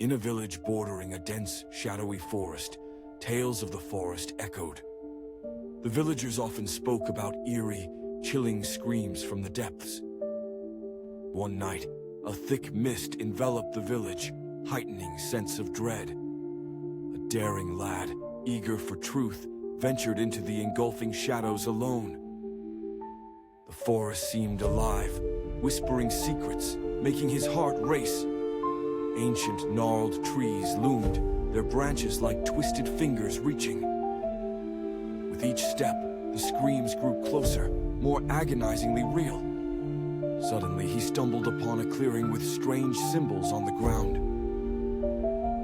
In a village bordering a dense, shadowy forest, tales of the forest echoed. The villagers often spoke about eerie, chilling screams from the depths. One night, a thick mist enveloped the village, heightening sense of dread. A daring lad, eager for truth, ventured into the engulfing shadows alone. The forest seemed alive, whispering secrets, making his heart race. Ancient, gnarled trees loomed, their branches like twisted fingers reaching. With each step, the screams grew closer, more agonizingly real. Suddenly, he stumbled upon a clearing with strange symbols on the ground.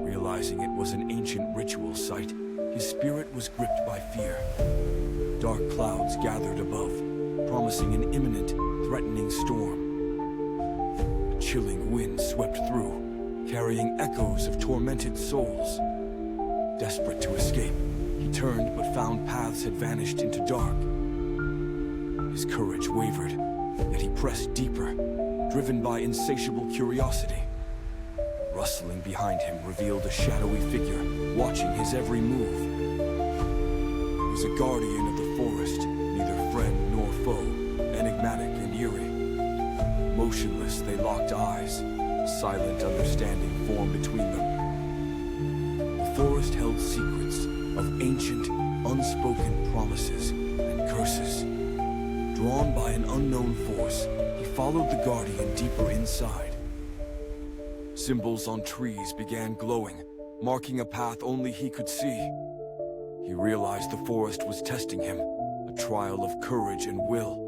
Realizing it was an ancient ritual site, his spirit was gripped by fear. Dark clouds gathered above, promising an imminent, threatening storm. A chilling wind swept through, carrying echoes of tormented souls. Desperate to escape, he turned but found paths had vanished into dark. His courage wavered, yet he pressed deeper, driven by insatiable curiosity. Rustling behind him revealed a shadowy figure, watching his every move. It was a guardian of the forest, neither friend nor foe, enigmatic and eerie. Motionless, they locked eyes. Silent understanding formed between them. The forest held secrets of ancient, unspoken promises and curses. Drawn by an unknown force, he followed the guardian deeper inside. Symbols on trees began glowing, marking a path only he could see. He realized the forest was testing him, a trial of courage and will.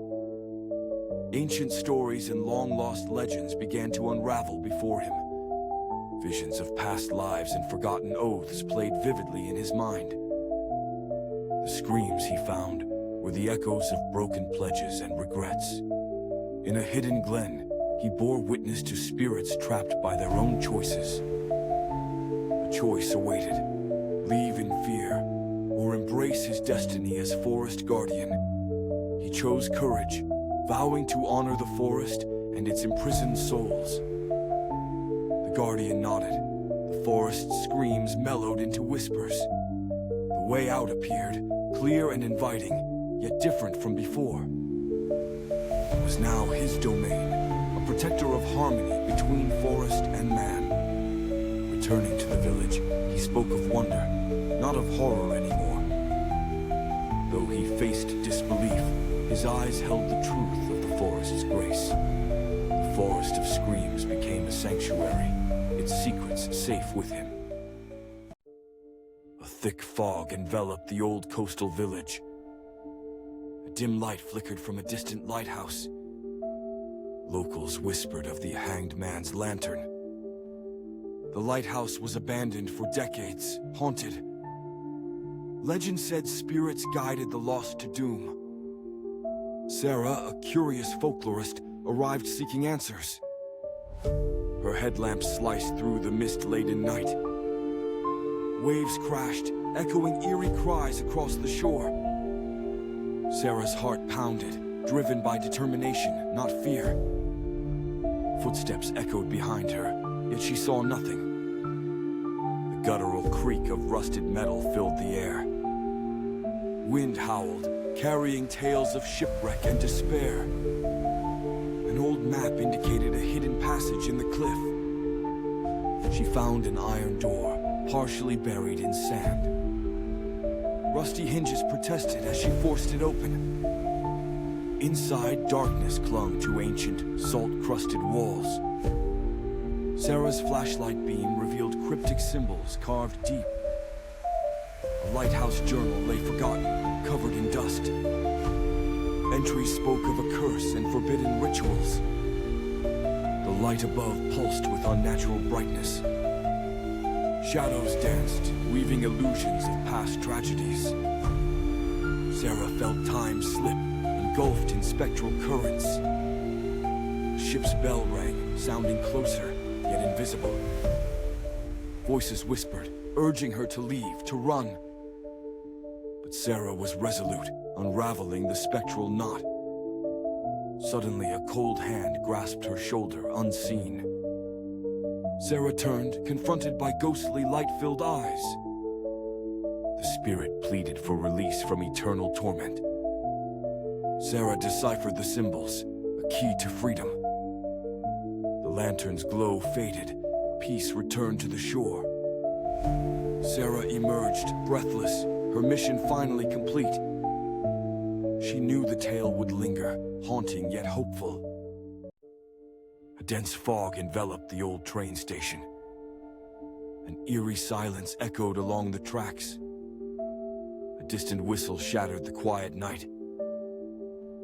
Ancient stories and long-lost legends began to unravel before him. Visions of past lives and forgotten oaths played vividly in his mind. The screams he found were the echoes of broken pledges and regrets. In a hidden glen, he bore witness to spirits trapped by their own choices. A choice awaited: leave in fear, or embrace his destiny as forest guardian. He chose courage, vowing to honor the forest and its imprisoned souls. The guardian nodded. The forest's screams mellowed into whispers. The way out appeared, clear and inviting, yet different from before. It was now his domain, a protector of harmony between forest and man. Returning to the village, he spoke of wonder, not of horror anymore. Though he faced disbelief, his eyes held the truth of the forest's grace. The forest of screams became a sanctuary, its secrets safe with him. A thick fog enveloped the old coastal village. A dim light flickered from a distant lighthouse. Locals whispered of the hanged man's lantern. The lighthouse was abandoned for decades, haunted. Legend said spirits guided the lost to doom. Sarah, a curious folklorist, arrived seeking answers. Her headlamp sliced through the mist-laden night. Waves crashed, echoing eerie cries across the shore. Sarah's heart pounded, driven by determination, not fear. Footsteps echoed behind her, yet she saw nothing. The guttural creak of rusted metal filled the air. Wind howled, carrying tales of shipwreck and despair. An old map indicated a hidden passage in the cliff. She found an iron door, partially buried in sand. Rusty hinges protested as she forced it open. Inside, darkness clung to ancient, salt-crusted walls. Sarah's flashlight beam revealed cryptic symbols carved deep. A lighthouse journal lay forgotten, covered in dust. Entries spoke of a curse and forbidden rituals. The light above pulsed with unnatural brightness. Shadows danced, weaving illusions of past tragedies. Sarah felt time slip, engulfed in spectral currents. The ship's bell rang, sounding closer, yet invisible. Voices whispered, urging her to leave, to run. But Sarah was resolute, unraveling the spectral knot. Suddenly, a cold hand grasped her shoulder, unseen. Sarah turned, confronted by ghostly, light-filled eyes. The spirit pleaded for release from eternal torment. Sarah deciphered the symbols, a key to freedom. The lantern's glow faded, peace returned to the shore. Sarah emerged, breathless, her mission finally complete. She knew the tale would linger, haunting yet hopeful. A dense fog enveloped the old train station. An eerie silence echoed along the tracks. A distant whistle shattered the quiet night.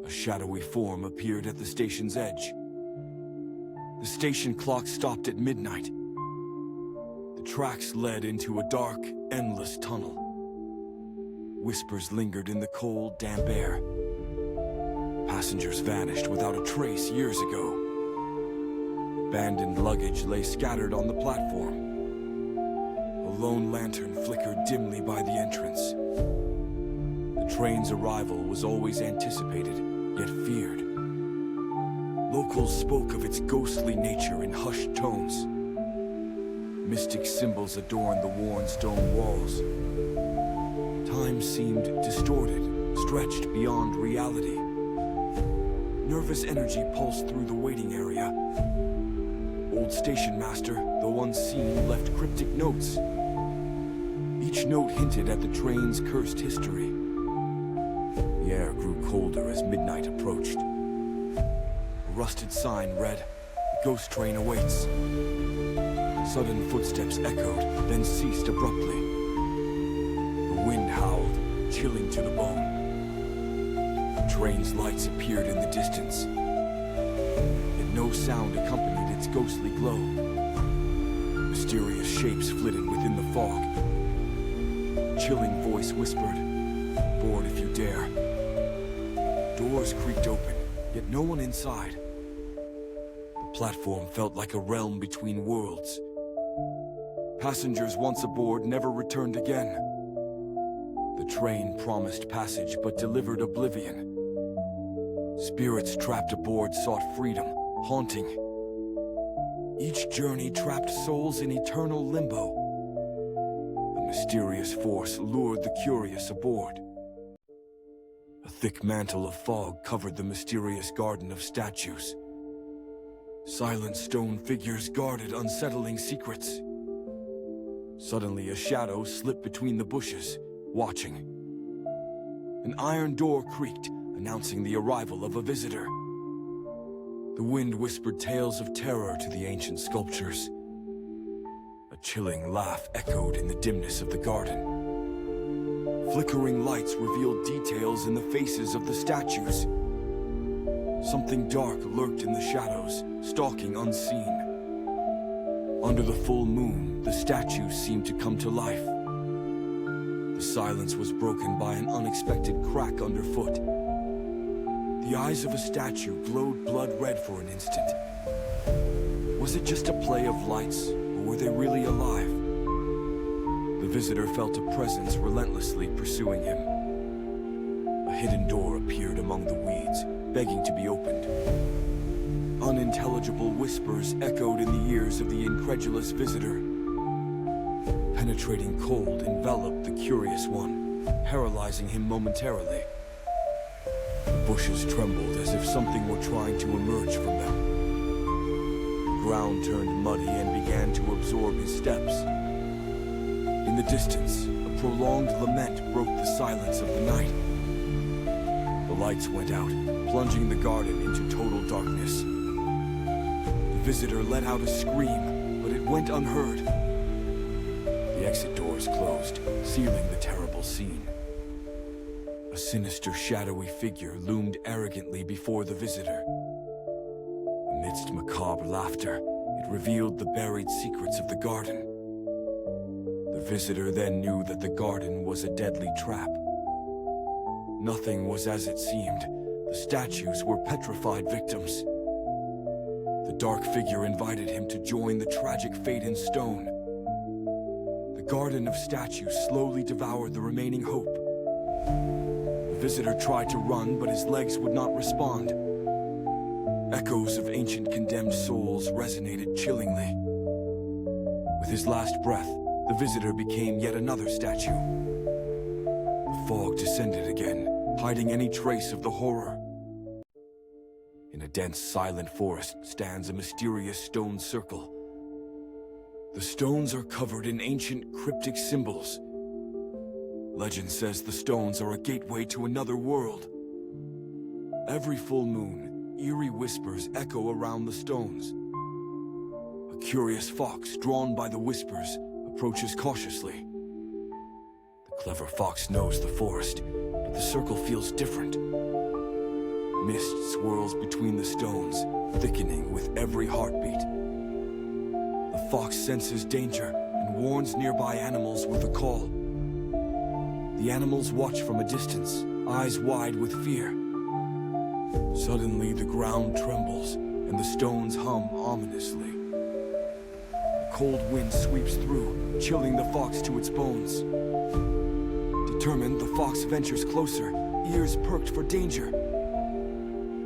A shadowy form appeared at the station's edge. The station clock stopped at midnight. The tracks led into a dark, endless tunnel. Whispers lingered in the cold, damp air. Passengers vanished without a trace years ago. Abandoned luggage lay scattered on the platform. A lone lantern flickered dimly by the entrance. The train's arrival was always anticipated, yet feared. Locals spoke of its ghostly nature in hushed tones. Mystic symbols adorned the worn stone walls. Time seemed distorted, stretched beyond reality. Nervous energy pulsed through the waiting area. Old station master, though unseen, left cryptic notes. Each note hinted at the train's cursed history. The air grew colder as midnight approached. A rusted sign read, "The ghost train awaits." Sudden footsteps echoed, then ceased abruptly. The wind howled, chilling to the bone. The train's lights appeared in the distance. Yet no sound accompanied its ghostly glow. Mysterious shapes flitted within the fog. A chilling voice whispered, "Board if you dare." Doors creaked open, yet no one inside. The platform felt like a realm between worlds. Passengers once aboard never returned again. The train promised passage but delivered oblivion. Spirits trapped aboard sought freedom, haunting. Each journey trapped souls in eternal limbo. A mysterious force lured the curious aboard. A thick mantle of fog covered the mysterious garden of statues. Silent stone figures guarded unsettling secrets. Suddenly, a shadow slipped between the bushes, watching. An iron door creaked, announcing the arrival of a visitor. The wind whispered tales of terror to the ancient sculptures. A chilling laugh echoed in the dimness of the garden. Flickering lights revealed details in the faces of the statues. Something dark lurked in the shadows, stalking unseen. Under the full moon, the statues seemed to come to life. The silence was broken by an unexpected crack underfoot. The eyes of a statue glowed blood red for an instant. Was it just a play of lights, or were they really alive? The visitor felt a presence relentlessly pursuing him. A hidden door appeared among the weeds, begging to be opened. Unintelligible whispers echoed in the ears of the incredulous visitor. Penetrating cold enveloped the curious one, paralyzing him momentarily. The bushes trembled as if something were trying to emerge from them. The ground turned muddy and began to absorb his steps. In the distance, a prolonged lament broke the silence of the night. The lights went out, plunging the garden into total darkness. The visitor let out a scream, but it went unheard. The exit doors closed, sealing the terrible scene. A sinister, shadowy figure loomed arrogantly before the visitor. Amidst macabre laughter, it revealed the buried secrets of the garden. The visitor then knew that the garden was a deadly trap. Nothing was as it seemed. The statues were petrified victims. The dark figure invited him to join the tragic fate in stone. The garden of statues slowly devoured the remaining hope. The visitor tried to run, but his legs would not respond. Echoes of ancient condemned souls resonated chillingly. With his last breath, the visitor became yet another statue. The fog descended again, hiding any trace of the horror. In a dense, silent forest stands a mysterious stone circle. The stones are covered in ancient, cryptic symbols. Legend says the stones are a gateway to another world. Every full moon, eerie whispers echo around the stones. A curious fox, drawn by the whispers, approaches cautiously. The clever fox knows the forest, but the circle feels different. Mist swirls between the stones, thickening with every heartbeat. The fox senses danger and warns nearby animals with a call. The animals watch from a distance, eyes wide with fear. Suddenly, the ground trembles and the stones hum ominously. A cold wind sweeps through, chilling the fox to its bones. Determined, the fox ventures closer, ears perked for danger.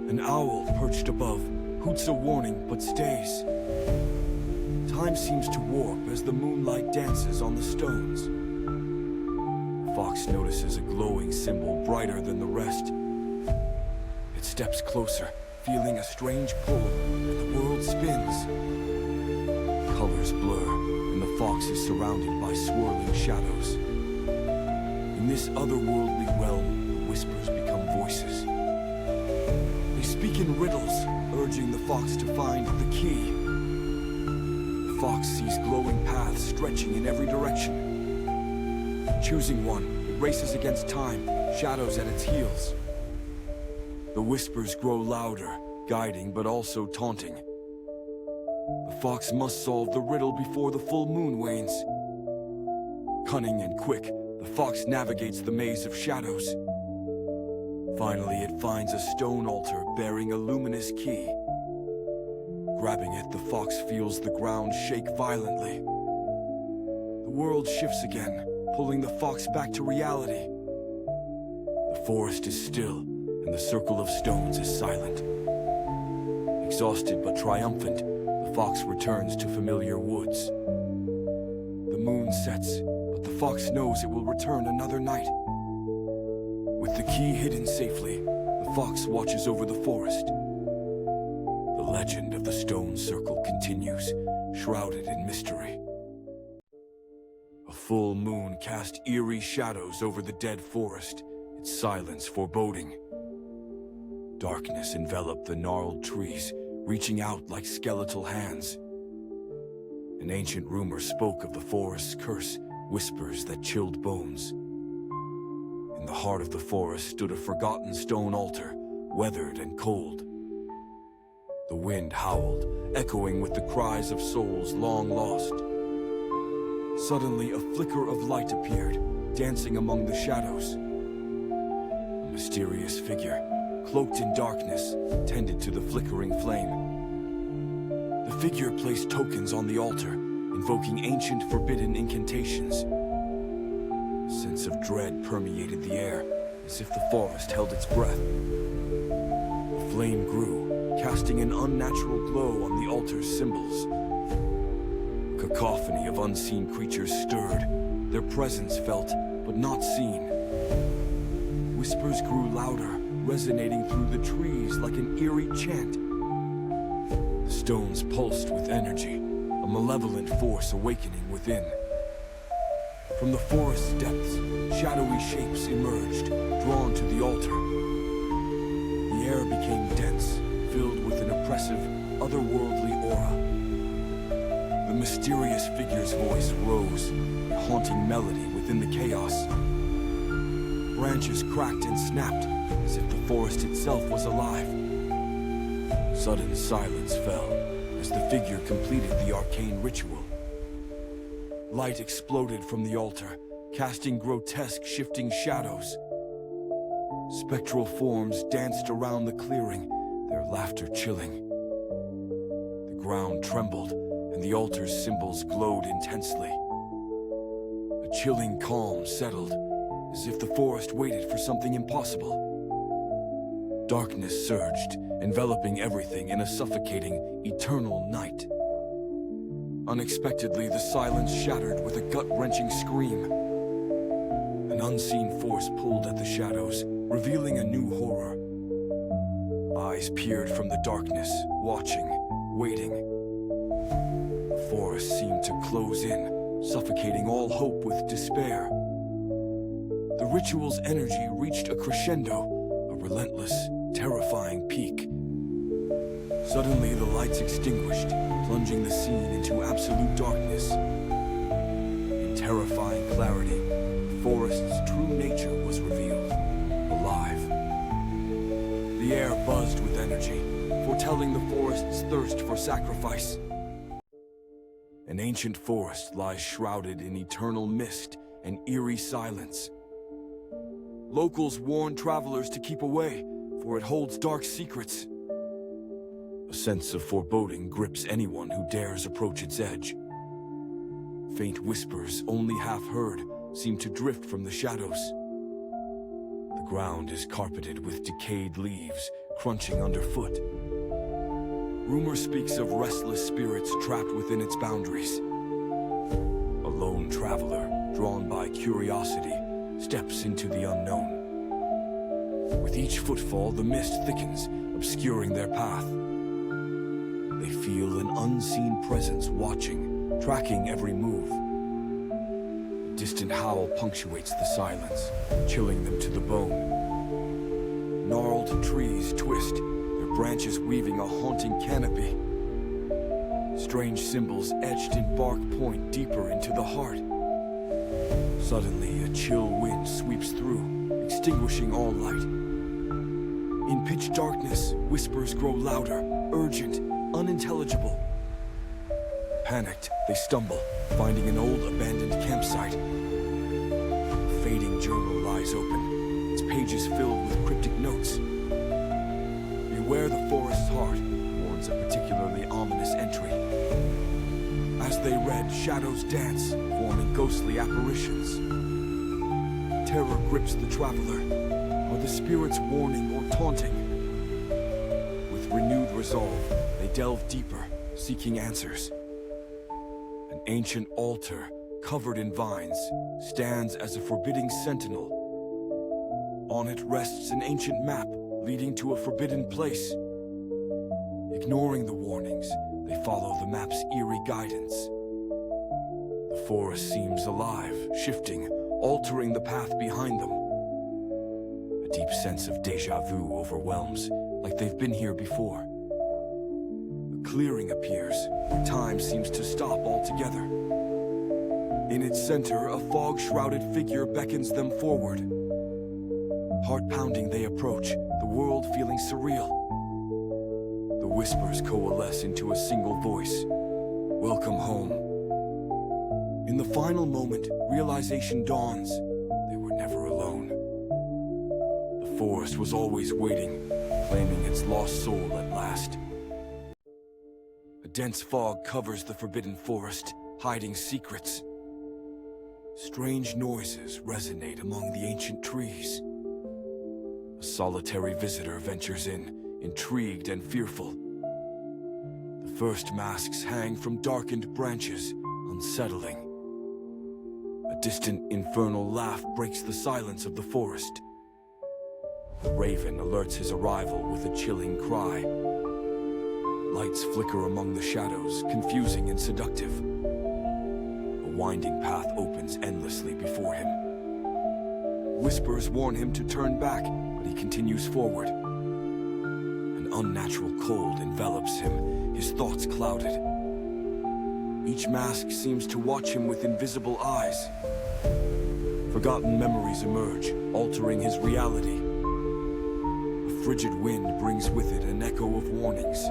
An owl perched above hoots a warning but stays. Time seems to warp as the moonlight dances on the stones. The fox notices a glowing symbol brighter than the rest. It steps closer, feeling a strange pull, and the world spins. Colors blur, and the fox is surrounded by swirling shadows. In this otherworldly realm, the whispers become voices. They speak in riddles, urging the fox to find the key. The fox sees glowing paths stretching in every direction. Choosing one, it races against time, shadows at its heels. The whispers grow louder, guiding but also taunting. The fox must solve the riddle before the full moon wanes. Cunning and quick, the fox navigates the maze of shadows. Finally, it finds a stone altar bearing a luminous key. Grabbing it, the fox feels the ground shake violently. The world shifts again, pulling the fox back to reality. The forest is still, and the circle of stones is silent. Exhausted but triumphant, the fox returns to familiar woods. The moon sets, but the fox knows it will return another night. With the key hidden safely, the fox watches over the forest. The legend of the stone circle continues, shrouded in mystery. A full moon cast eerie shadows over the dead forest, its silence foreboding. Darkness enveloped the gnarled trees, reaching out like skeletal hands. An ancient rumor spoke of the forest's curse, whispers that chilled bones. In the heart of the forest stood a forgotten stone altar, weathered and cold. The wind howled, echoing with the cries of souls long lost. Suddenly, a flicker of light appeared, dancing among the shadows. A mysterious figure, cloaked in darkness, tended to the flickering flame. The figure placed tokens on the altar, invoking ancient forbidden incantations. A sense of dread permeated the air, as if the forest held its breath. The flame grew, casting an unnatural glow on the altar's symbols. A cacophony of unseen creatures stirred, their presence felt, but not seen. Whispers grew louder, resonating through the trees like an eerie chant. The stones pulsed with energy, a malevolent force awakening within. From the forest's depths, shadowy shapes emerged, drawn to the altar. The air became dense, filled with an oppressive, otherworldly aura. The mysterious figure's voice rose, a haunting melody within the chaos. Branches cracked and snapped, as if the forest itself was alive. Sudden silence fell as the figure completed the arcane ritual. Light exploded from the altar, casting grotesque, shifting shadows. Spectral forms danced around the clearing, their laughter chilling. The ground trembled, and the altar's symbols glowed intensely. A chilling calm settled, as if the forest waited for something impossible. Darkness surged, enveloping everything in a suffocating, eternal night. Unexpectedly, the silence shattered with a gut-wrenching scream. An unseen force pulled at the shadows, revealing a new horror. Eyes peered from the darkness, watching, waiting. The forest seemed to close in, suffocating all hope with despair. The ritual's energy reached a crescendo, a relentless, terrifying peak. Suddenly, the lights extinguished, plunging the scene into absolute darkness. In terrifying clarity, the forest's true nature was revealed, alive. The air buzzed with energy, foretelling the forest's thirst for sacrifice. An ancient forest lies shrouded in eternal mist and eerie silence. Locals warn travelers to keep away, for it holds dark secrets. A sense of foreboding grips anyone who dares approach its edge. Faint whispers, only half heard, seem to drift from the shadows. The ground is carpeted with decayed leaves, crunching underfoot. Rumor speaks of restless spirits trapped within its boundaries. A lone traveler, drawn by curiosity, steps into the unknown. With each footfall, the mist thickens, obscuring their path. They feel an unseen presence watching, tracking every move. A distant howl punctuates the silence, chilling them to the bone. Gnarled trees twist, their branches weaving a haunting canopy. Strange symbols etched in bark point deeper into the heart. Suddenly, a chill wind sweeps through, extinguishing all light. In pitch darkness, whispers grow louder, urgent, unintelligible. Panicked, they stumble, finding an old abandoned campsite. A fading journal lies open, its pages filled with cryptic notes. Beware the forest's heart, warns a particularly ominous entry. As they read, shadows dance, forming ghostly apparitions. Terror grips the traveler. Are the spirits warning or taunting? With renewed resolve, they delve deeper, seeking answers. An ancient altar, covered in vines, stands as a forbidding sentinel. On it rests an ancient map, leading to a forbidden place. Ignoring the warnings, they follow the map's eerie guidance. The forest seems alive, shifting, altering the path behind them. A deep sense of déjà vu overwhelms, like they've been here before. A clearing appears, where time seems to stop altogether. In its center, a fog-shrouded figure beckons them forward. Heart-pounding, they approach, the world feeling surreal. The whispers coalesce into a single voice. Welcome home. In the final moment, realization dawns. They were never alone. The forest was always waiting, claiming its lost soul at last. A dense fog covers the forbidden forest, hiding secrets. Strange noises resonate among the ancient trees. A solitary visitor ventures in, intrigued and fearful. The first masks hang from darkened branches, unsettling. A distant infernal laugh breaks the silence of the forest. A raven alerts his arrival with a chilling cry. Lights flicker among the shadows, confusing and seductive. A winding path opens endlessly before him. Whispers warn him to turn back, but he continues forward. An unnatural cold envelops him, his thoughts clouded. Each mask seems to watch him with invisible eyes. Forgotten memories emerge, altering his reality. A frigid wind brings with it an echo of warnings.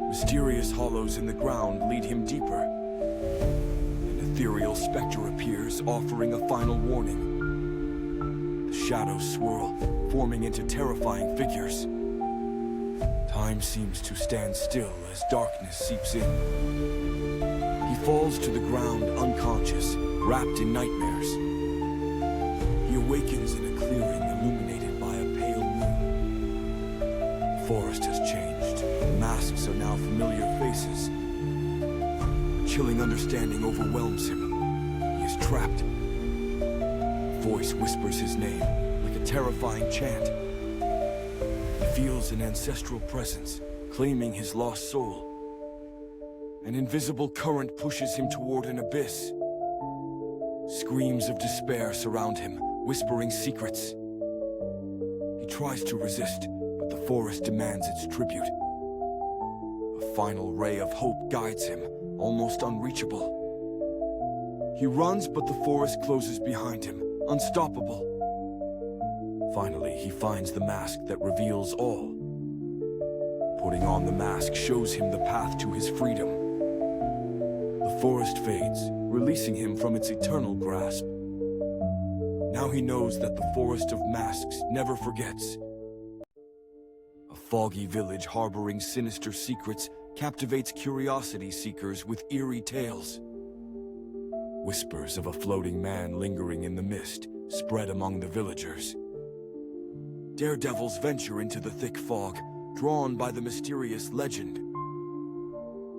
Mysterious hollows in the ground lead him deeper. An ethereal specter appears, offering a final warning. The shadows swirl, forming into terrifying figures. Time seems to stand still as darkness seeps in. He falls to the ground unconscious, wrapped in nightmares. He awakens in a clearing illuminated by a pale moon. The forest has changed. The masks are now familiar faces. chilling understanding overwhelms him. He is trapped. A voice whispers his name, like a terrifying chant. He feels an ancestral presence, claiming his lost soul. An invisible current pushes him toward an abyss. Screams of despair surround him, whispering secrets. He tries to resist, but the forest demands its tribute. A final ray of hope guides him, almost unreachable. He runs, but the forest closes behind him, unstoppable. Finally, he finds the mask that reveals all. Putting on the mask shows him the path to his freedom. The forest fades, releasing him from its eternal grasp. Now he knows that the forest of masks never forgets. A foggy village harboring sinister secrets captivates curiosity seekers with eerie tales. Whispers of a floating man lingering in the mist spread among the villagers. Daredevils venture into the thick fog, drawn by the mysterious legend.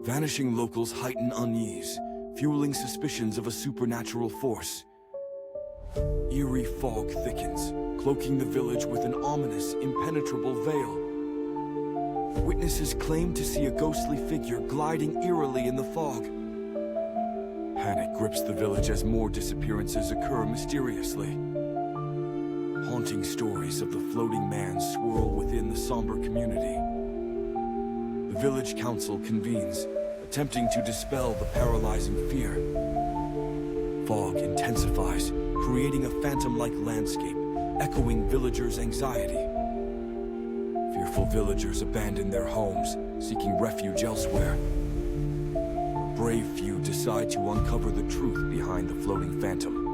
Vanishing locals heighten unease, fueling suspicions of a supernatural force. Eerie fog thickens, cloaking the village with an ominous, impenetrable veil. Witnesses claim to see a ghostly figure gliding eerily in the fog. Panic grips the village as more disappearances occur mysteriously. Haunting stories of the floating man swirl within the somber community. The village council convenes, attempting to dispel the paralyzing fear. Fog intensifies, creating a phantom-like landscape, echoing villagers' anxiety. Fearful villagers abandon their homes, seeking refuge elsewhere. A brave few decide to uncover the truth behind the floating phantom.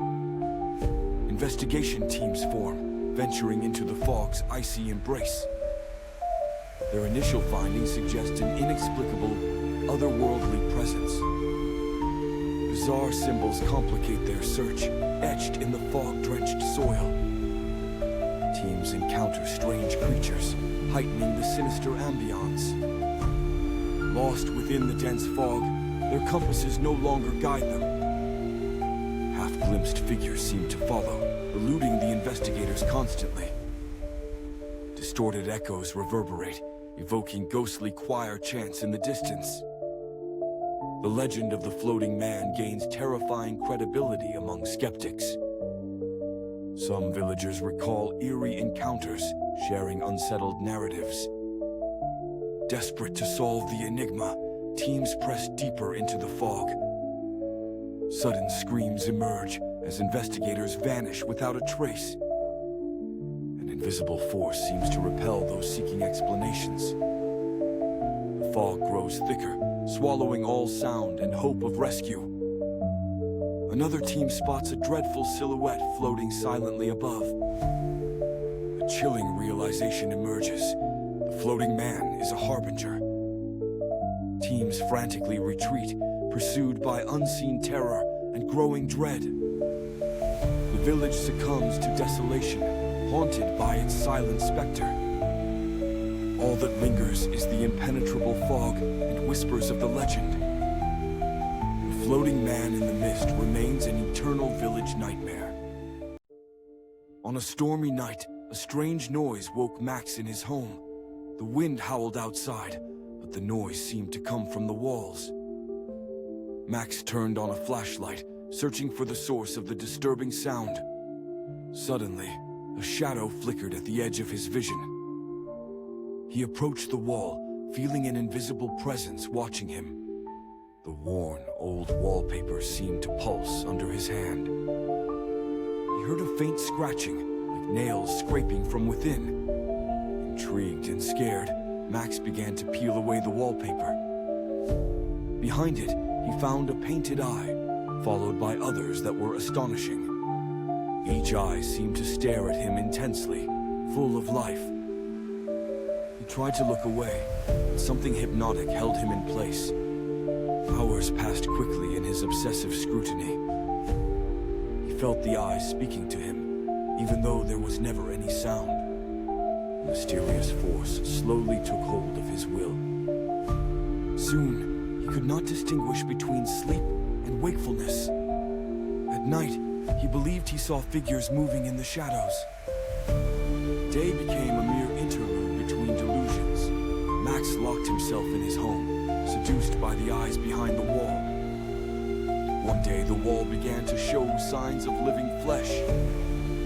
Investigation teams form, venturing into the fog's icy embrace. Their initial findings suggest an inexplicable, otherworldly presence. Bizarre symbols complicate their search, etched in the fog-drenched soil. Teams encounter strange creatures, heightening the sinister ambiance. Lost within the dense fog, their compasses no longer guide them. Half-glimpsed figures seem to follow, eluding the investigators constantly. Distorted echoes reverberate, evoking ghostly choir chants in the distance. The legend of the floating man gains terrifying credibility among skeptics. Some villagers recall eerie encounters, sharing unsettled narratives. Desperate to solve the enigma, teams press deeper into the fog. Sudden screams emerge as investigators vanish without a trace. An invisible force seems to repel those seeking explanations. The fog grows thicker, swallowing all sound and hope of rescue. Another team spots a dreadful silhouette floating silently above. A chilling realization emerges. The floating man is a harbinger. Teams frantically retreat, pursued by unseen terror and growing dread. The village succumbs to desolation, haunted by its silent specter. All that lingers is the impenetrable fog and whispers of the legend. The floating man in the mist remains an eternal village nightmare. On a stormy night, a strange noise woke Max in his home. The wind howled outside, but the noise seemed to come from the walls. Max turned on a flashlight, searching for the source of the disturbing sound. Suddenly, a shadow flickered at the edge of his vision. He approached the wall, feeling an invisible presence watching him. The worn, old wallpaper seemed to pulse under his hand. He heard a faint scratching, like nails scraping from within. Intrigued and scared, Max began to peel away the wallpaper. Behind it, he found a painted eye, followed by others that were astonishing. Each eye seemed to stare at him intensely, full of life. He tried to look away, but something hypnotic held him in place. Hours passed quickly in his obsessive scrutiny. He felt the eyes speaking to him, even though there was never any sound. A mysterious force slowly took hold of his will. Soon, he could not distinguish between sleep and wakefulness. At night, he believed he saw figures moving in the shadows. Day became a mere interlude between delusions. Max locked himself in his home, seduced by the eyes behind the wall. One day, the wall began to show signs of living flesh.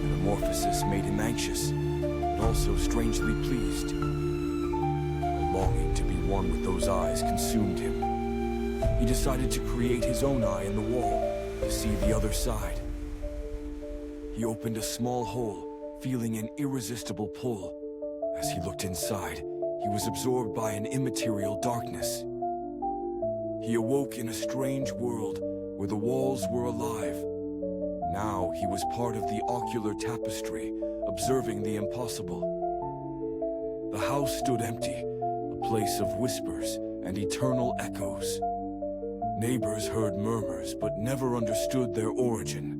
Metamorphosis made him anxious, but also strangely pleased. A longing to be one with those eyes consumed him. He decided to create his own eye in the wall, to see the other side. He opened a small hole, feeling an irresistible pull. As he looked inside, he was absorbed by an immaterial darkness. He awoke in a strange world where the walls were alive. Now he was part of the ocular tapestry, observing the impossible. The house stood empty, a place of whispers and eternal echoes. Neighbors heard murmurs but never understood their origin.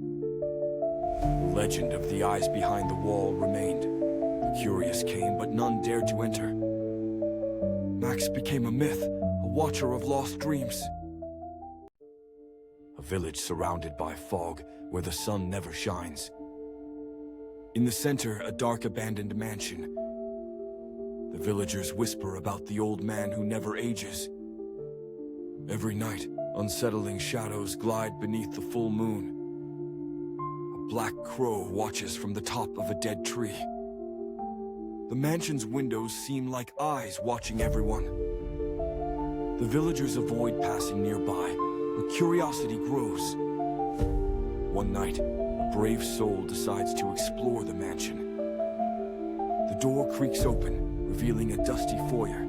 The legend of the eyes behind the wall remained. The curious came, but none dared to enter. Max became a myth, a watcher of lost dreams. A village surrounded by fog, where the sun never shines. In the center, a dark abandoned mansion. The villagers whisper about the old man who never ages. Every night, unsettling shadows glide beneath the full moon. A black crow watches from the top of a dead tree. The mansion's windows seem like eyes watching everyone. The villagers avoid passing nearby, but curiosity grows. One night, a brave soul decides to explore the mansion. The door creaks open, revealing a dusty foyer.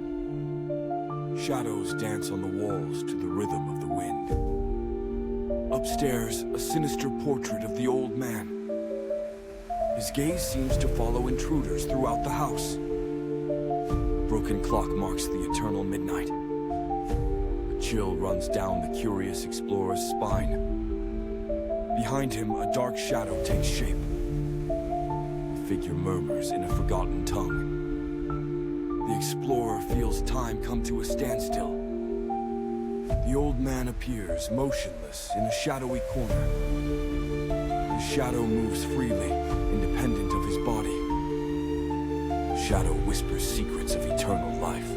Shadows dance on the walls to the rhythm of the wind. Upstairs, a sinister portrait of the old man. His gaze seems to follow intruders throughout the house. A broken clock marks the eternal midnight. A chill runs down the curious explorer's spine. Behind him, a dark shadow takes shape. A figure murmurs in a forgotten tongue. The explorer feels time come to a standstill. The old man appears, motionless, in a shadowy corner. The shadow moves freely, independent of his body. The shadow whispers secrets of eternal life.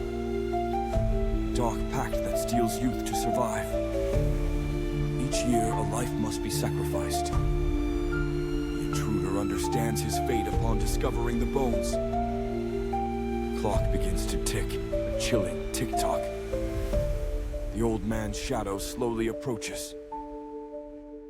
Dark pact that steals youth to survive. Each year, a life must be sacrificed. The intruder understands his fate upon discovering the bones. The clock begins to tick, a chilling tick-tock. The old man's shadow slowly approaches.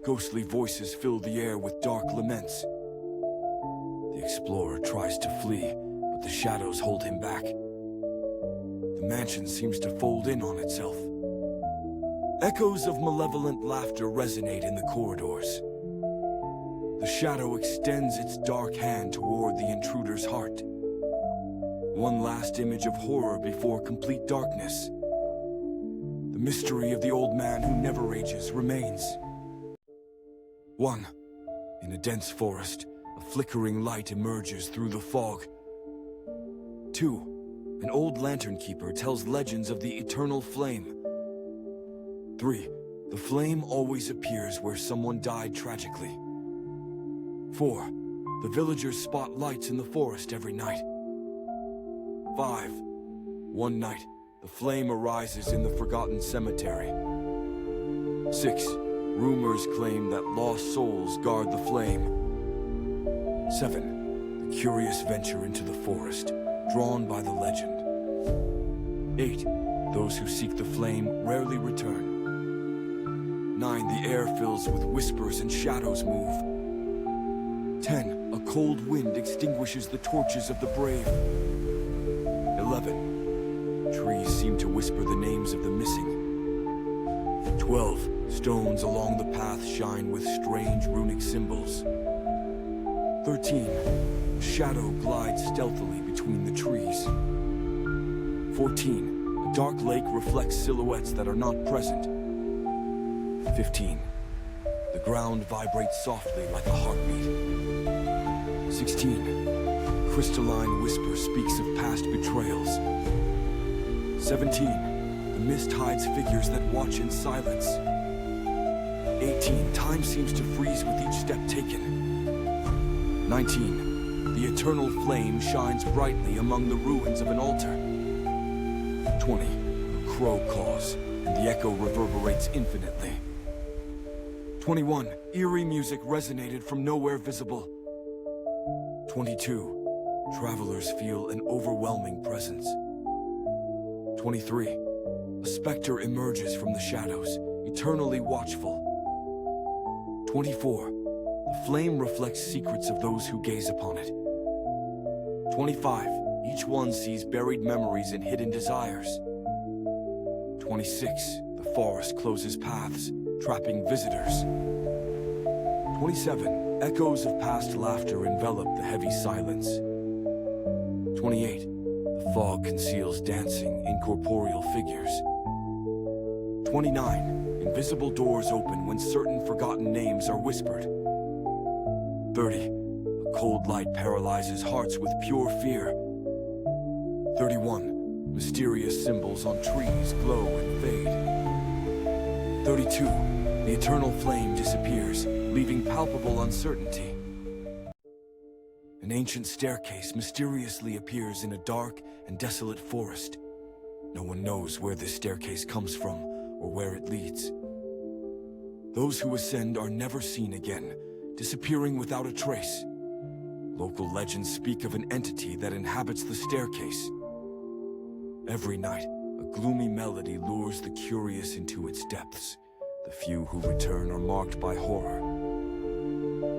Ghostly voices fill the air with dark laments. The explorer tries to flee, but the shadows hold him back. The mansion seems to fold in on itself. Echoes of malevolent laughter resonate in the corridors. The shadow extends its dark hand toward the intruder's heart. One last image of horror before complete darkness. The mystery of the old man who never ages remains. 1. In a dense forest, a flickering light emerges through the fog. 2. An old lantern keeper tells legends of the eternal flame. 3. The flame always appears where someone died tragically. 4. The villagers spot lights in the forest every night. 5. One night, the flame arises in the forgotten cemetery. 6. Rumors claim that lost souls guard the flame. 7. The curious venture into the forest, drawn by the legend. 8. Those who seek the flame rarely return. 9. The air fills with whispers and shadows move. 10. A cold wind extinguishes the torches of the brave. 11. Trees seem to whisper the names of the missing. 12. Stones along the path shine with strange runic symbols. 13. A shadow glides stealthily between the trees. 14. A dark lake reflects silhouettes that are not present. 15. The ground vibrates softly like a heartbeat. 16. Crystalline whisper speaks of past betrayals. 17. The mist hides figures that watch in silence. 18. Time seems to freeze with each step taken. 19. The eternal flame shines brightly among the ruins of an altar. 20. A crow caws, and the echo reverberates infinitely. 21. Eerie music resonated from nowhere visible. 22. Travelers feel an overwhelming presence. 23. A specter emerges from the shadows, eternally watchful. 24. The flame reflects secrets of those who gaze upon it. 25. Each one sees buried memories and hidden desires. 26. The forest closes paths, trapping visitors. 27. Echoes of past laughter envelop the heavy silence. 28. The fog conceals dancing, incorporeal figures. 29. Invisible doors open when certain forgotten names are whispered. 30. A cold light paralyzes hearts with pure fear. 31. Mysterious symbols on trees glow and fade. 32. The eternal flame disappears, leaving palpable uncertainty. An ancient staircase mysteriously appears in a dark and desolate forest. No one knows where this staircase comes from or where it leads. Those who ascend are never seen again, disappearing without a trace. Local legends speak of an entity that inhabits the staircase. Every night, a gloomy melody lures the curious into its depths. The few who return are marked by horror.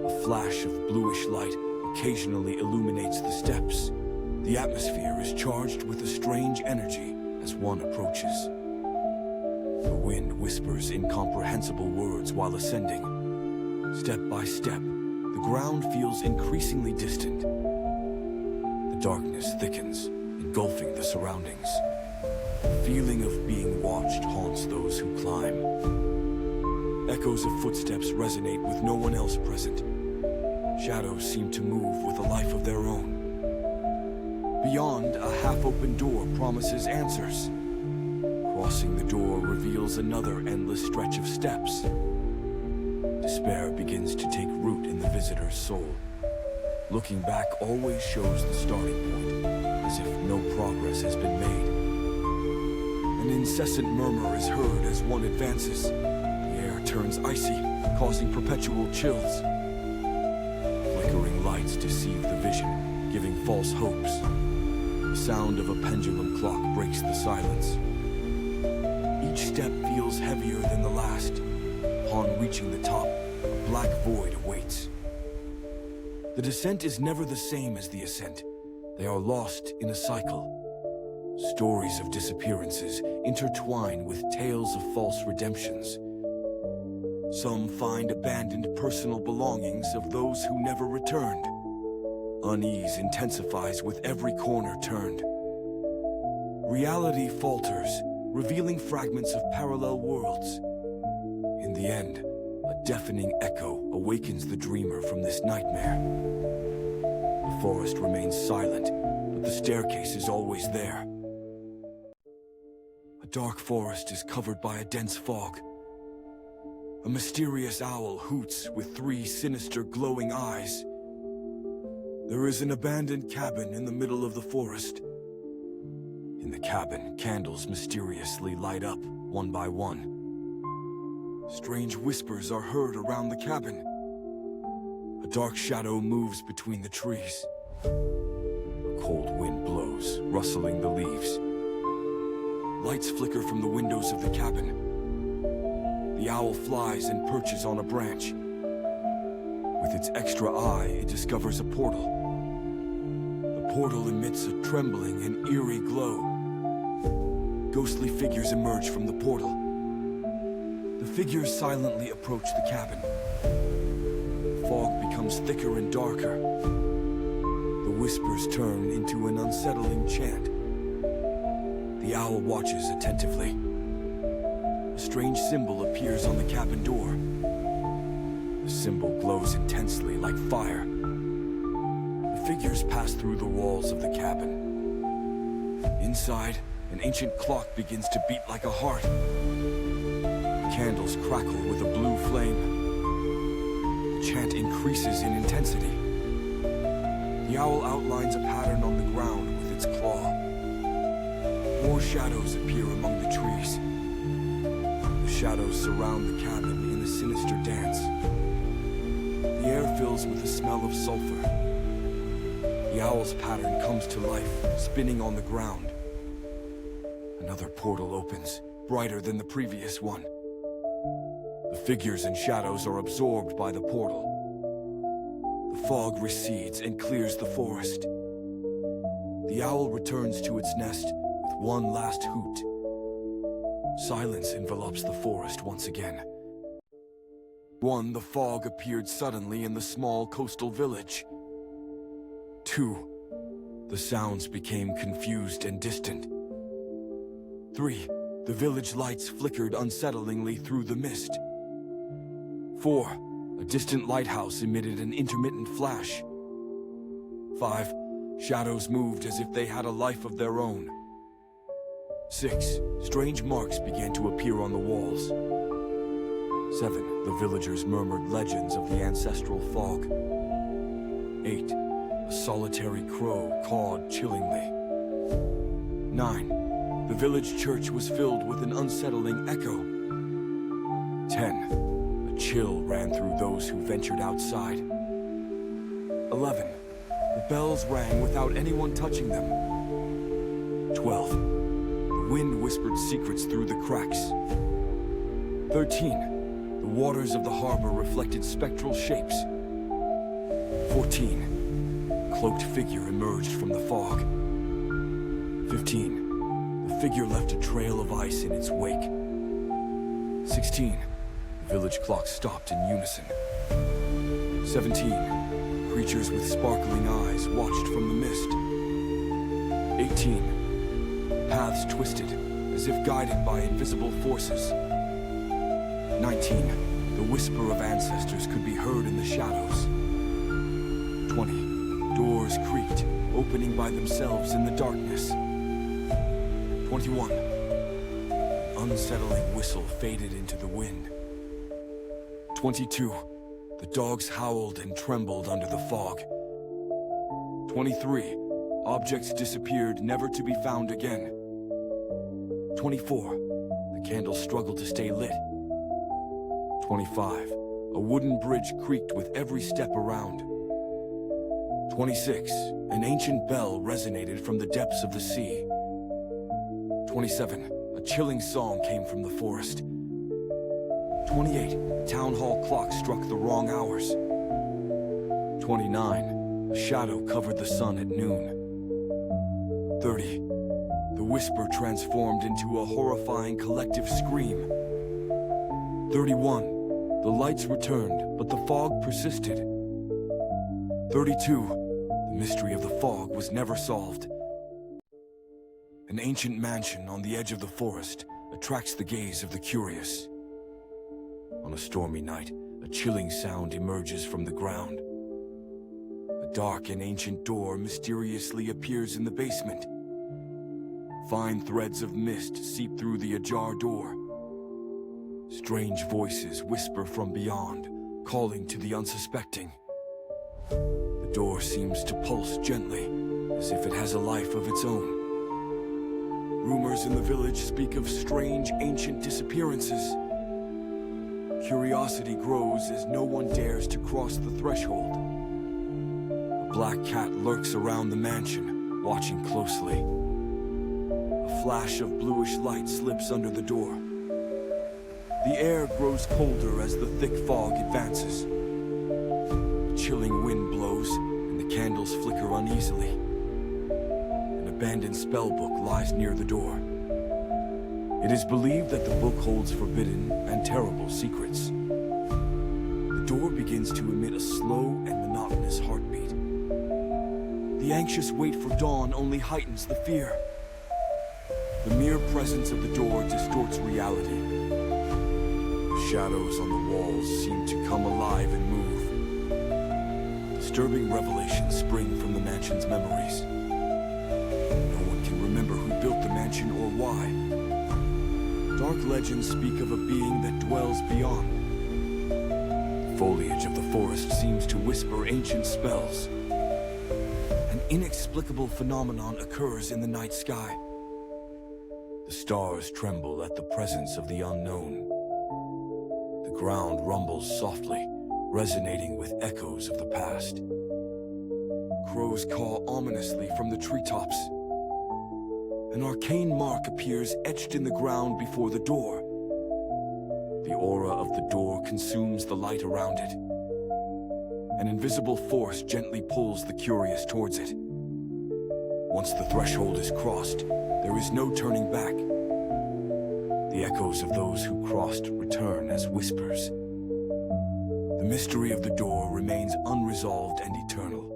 A flash of bluish light occasionally illuminates the steps. The atmosphere is charged with a strange energy as one approaches. The wind whispers incomprehensible words while ascending. Step by step, the ground feels increasingly distant. The darkness thickens, engulfing the surroundings. The feeling of being watched haunts those who climb. Echoes of footsteps resonate with no one else present. Shadows seem to move with a life of their own. Beyond, a half-open door promises answers. Crossing the door reveals another endless stretch of steps. Despair begins to take root in the visitor's soul. Looking back always shows the starting point, as if no progress has been made. An incessant murmur is heard as one advances. The air turns icy, causing perpetual chills. Flickering lights deceive the vision, giving false hopes. The sound of a pendulum clock breaks the silence. Each step feels heavier than the last. Upon reaching the top, a black void awaits. The descent is never the same as the ascent. They are lost in a cycle. Stories of disappearances intertwine with tales of false redemptions. Some find abandoned personal belongings of those who never returned. Unease intensifies with every corner turned. Reality falters, revealing fragments of parallel worlds. In the end, a deafening echo awakens the dreamer from this nightmare. The forest remains silent, but the staircase is always there. A dark forest is covered by a dense fog. A mysterious owl hoots with 3 sinister glowing eyes. There is an abandoned cabin in the middle of the forest. In the cabin, candles mysteriously light up, one by one. Strange whispers are heard around the cabin. A dark shadow moves between the trees. A cold wind blows, rustling the leaves. Lights flicker from the windows of the cabin. The owl flies and perches on a branch. With its extra eye, it discovers a portal. The portal emits a trembling and eerie glow. Ghostly figures emerge from the portal. The figures silently approach the cabin. The fog becomes thicker and darker. The whispers turn into an unsettling chant. The owl watches attentively. A strange symbol appears on the cabin door. The symbol glows intensely like fire. The figures pass through the walls of the cabin. Inside, An ancient clock begins to beat like a heart. The candles crackle with a blue flame. The chant increases in intensity. The owl outlines a pattern on the ground with its claw. More shadows appear among the trees. The shadows surround the cabin in a sinister dance. The air fills with the smell of sulfur. The owl's pattern comes to life, spinning on the ground. Another portal opens, brighter than the previous one. The figures and shadows are absorbed by the portal. The fog recedes and clears the forest. The owl returns to its nest with one last hoot. Silence envelops the forest once again. 1. The fog appeared suddenly in the small coastal village. 2. The sounds became confused and distant. 3. The village lights flickered unsettlingly through the mist. 4. A distant lighthouse emitted an intermittent flash. 5. Shadows moved as if they had a life of their own. 6. Strange marks began to appear on the walls. 7. The villagers murmured legends of the ancestral fog. 8. A solitary crow cawed chillingly. 9. The village church was filled with an unsettling echo. 10. A chill ran through those who ventured outside. 11. The bells rang without anyone touching them. 12. The wind whispered secrets through the cracks. 13. The waters of the harbor reflected spectral shapes. 14. A cloaked figure emerged from the fog. 15. The figure left a trail of ice in its wake. 16. The village clock stopped in unison. 17. Creatures with sparkling eyes watched from the mist. 18. Paths twisted, as if guided by invisible forces. 19. The whisper of ancestors could be heard in the shadows. 20. Doors creaked, opening by themselves in the darkness. 21. An unsettling whistle faded into the wind. 22. The dogs howled and trembled under the fog. 23. Objects disappeared, never to be found again. 24. The candles struggled to stay lit. 25. A wooden bridge creaked with every step around. 26. An ancient bell resonated from the depths of the sea. 27. A chilling song came from the forest. 28. A town hall clock struck the wrong hours. 29. A shadow covered the sun at noon. 30. The whisper transformed into a horrifying collective scream. 31. The lights returned, but the fog persisted. 32. The mystery of the fog was never solved. An ancient mansion on the edge of the forest attracts the gaze of the curious. On a stormy night, a chilling sound emerges from the ground. A dark and ancient door mysteriously appears in the basement. Fine threads of mist seep through the ajar door. Strange voices whisper from beyond, calling to the unsuspecting. The door seems to pulse gently, as if it has a life of its own. Rumors in the village speak of strange ancient disappearances. Curiosity grows as no one dares to cross the threshold. A black cat lurks around the mansion, watching closely. A flash of bluish light slips under the door. The air grows colder as the thick fog advances. A chilling wind blows, and the candles flicker uneasily. An abandoned spellbook lies near the door. It is believed that the book holds forbidden and terrible secrets. The door begins to emit a slow and monotonous heartbeat. The anxious wait for dawn only heightens the fear. The mere presence of the door distorts reality. The shadows on the walls seem to come alive and move. Disturbing revelations spring from the mansion's memories. No one can remember who built the mansion or why. Dark legends speak of a being that dwells beyond. The foliage of the forest seems to whisper ancient spells. An inexplicable phenomenon occurs in the night sky. The stars tremble at the presence of the unknown. The ground rumbles softly, resonating with echoes of the past. Crows caw ominously from the treetops. An arcane mark appears etched in the ground before the door. The aura of the door consumes the light around it. An invisible force gently pulls the curious towards it. Once the threshold is crossed, there is no turning back. The echoes of those who crossed return as whispers. The mystery of the door remains unresolved and eternal.